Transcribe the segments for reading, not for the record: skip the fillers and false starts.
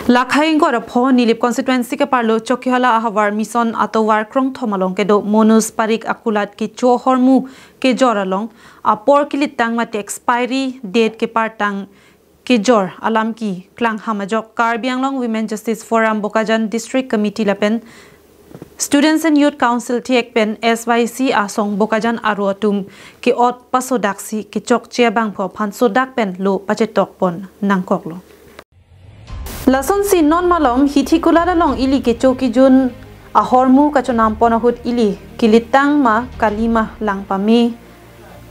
Lakhaing ko rapho nilip constituency ke parlo chokhihala ahawar mission atowar krong thomalong ke do Monus Parik akulat ki ahormu kejor along Apor kelit tang mate expiry date ke partang kejor Alamki keklang hamajok Karbianglong Women Justice Forum Bokajan District Committee lapen Students and Youth Council tiek pen SYC asong Bokajan aro atum ki ot pasodaksi ki chok chia bang pho phan sodak pen lo pachetok pon nangkok lo Lason si non malom hithikula long ili ke choki jun ahormu kachonam ponahut ili kilitang ma kalima lang pami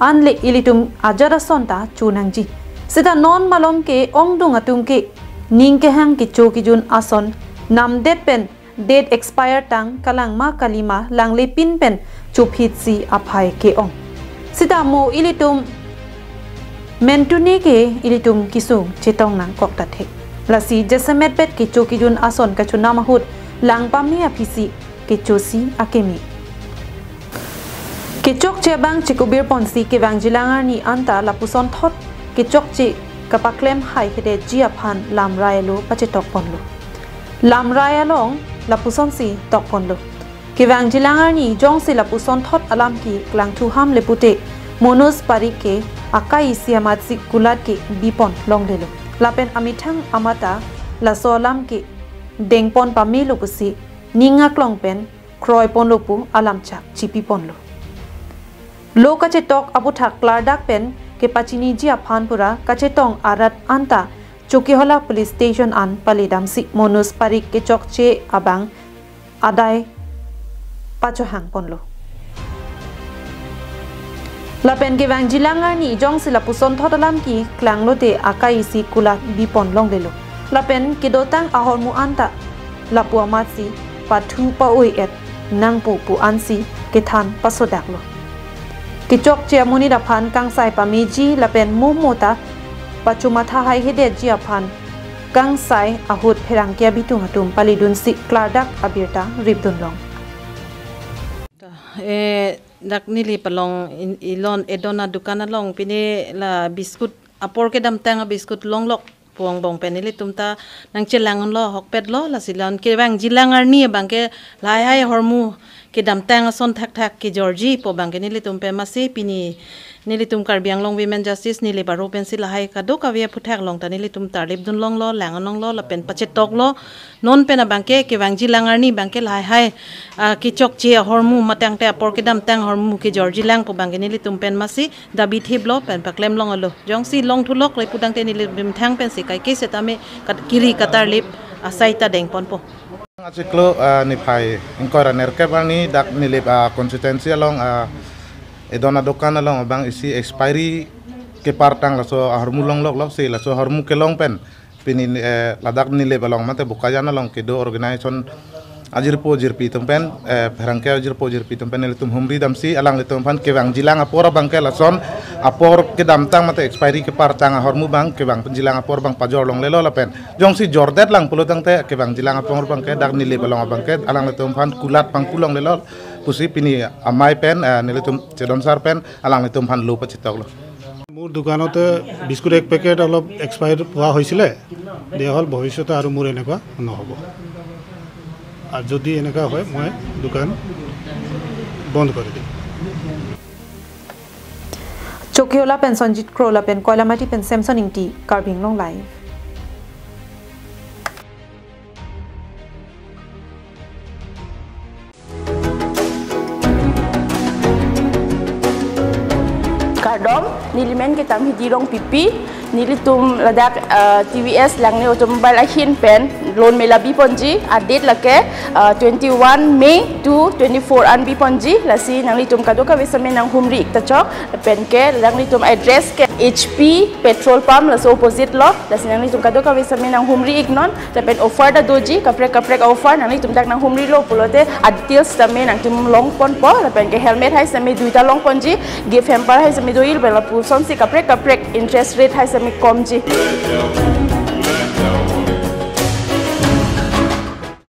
anle ilitum ajara sonta chunangji sita non malom ke ongdung atum ke ning ke hang ke choki jun ason nam depen date expire tang kalang ma kalima lang le pin pen chuphit si aphai ke ong sita mo ilitum mentuni ke ilitum kisung chetong nang kok tathe Lasi jesemet bet ke choki jun ason kachuna mahut lang pami apisi ke chosi akemi. Ke chok che bang chikubir ponsi ke bang jilangar ni anta lapuson thot ke chok che kapaklem hai hede jia phan lam raelo pachetok ponlo. Lam raelong lapuson si tok ponlo. Ke bang jilangar ni jong si lapuson thot Alamki klang thu ham lepute Monus Parik ke akai siamat si kulat ke bipon long lelo. Lapen amithang amata la solam ki dengpon pamilu pusi ninga klong pen kroi pon lopu alamchak chipi pon lo lo kache tok aputhak klardak pen ke pachini ji aphan pura kache tong arat anta chokihola police station an palidam si Monus Parik ke chokche abang adai pachohang pon lo Lapen ke bang jilangar ni jong sila puson thotalam ki klang lote akai si kulat bipon long lelo. Lapen ke dotang ahormu anta lapu amatsi pathu pa oi et nang pu ansi ke than pasodak lo. Ke chok che muni da phan kang sai pamiji lapen mu mota pachumatha hai hede ji aphan kang sai ahut pherang kya bitung atum palidun si klardak abirta ribdun long. Dak nili palong ilon edona dukana long pini la biskut apor ke dam tang biskut long lok puang bong penili tumta nang chelangon lo hokpet lo la silon ke bang jilangar ni bang ke lai hai hormu ke dam tang son thak thak ke georgi po bang ke nili tumpe masi pini nili tum Karbianglong Women Justice nili baro pensil hai kado kawia puthak long ta nili tum tarip dun long lo langon lo la pen pachetok lo non pena bangke ke bang jilangar ni bangke lai hai ki chok che hormu matang te apor ke dam tang hormu ke georgi lang po bangke nili tum pen masi dabi thib lo pen paklem long lo jong si long thulok le pudang te nili bim thang pen si kai ke setame kiri katar lip asaita deng pon po Aciklo ni pai ingkora nerke bani dak nili konsistensi along edona dokan along bang isi expiry ke partang laso ahormu long lok si laso ahormu ke long pen pini ladak nile balong mate bukajan along ke do organization ajirpo jirpi tempen perangke ajirpo jirpi tempen nile tum humri damsi alang le tumpan ke bang jilang apor bang ke lason apor ke damtang mate expiry ke partang ahormu bang ke bang penjilang apor bang pajor long lelo lapen jong si jordet lang pulutang te ke bang jilang apor bang ke dak nile balong bang ke alang le tumpan kulat bang kulong lelo pusi pini amai pen nile tum cedon sar pen alang le tumpan lupa citok lo মোৰ দোকানতে বিস্কুট এক পেকেট অলপ এক্সপায়াৰ হোৱা হৈছিলে দিয়া হ'ল ভৱিষ্যতে আৰু মোৰ এনেকুৱা নহ'ব আৰু যদি এনেকুৱা হয় মই দোকান বন্ধ কৰি দিম Chokiola pen Sonjit Krola pen Koilamati pen Samson Ingti Karbianglong live Kardom nilimen kita hidirong pipi nilitum ladak TVS lang ni automobile ahin pen loan melabi ponji adit lake 21 May to 24 an bi ponji lasi nang litum kadoka vesame nang humri tachok pen ke lang litum address ke HP petrol pump laso opposite lo lasi nang litum kadoka vesame nang humri ignon pen offer da doji kaprek offer nang litum dak nang humri lo pulote details tame nang tum long pon po pen ke helmet hai same duita long ponji gift hamper hai same doil bela puson si kaprek interest rate hai same komji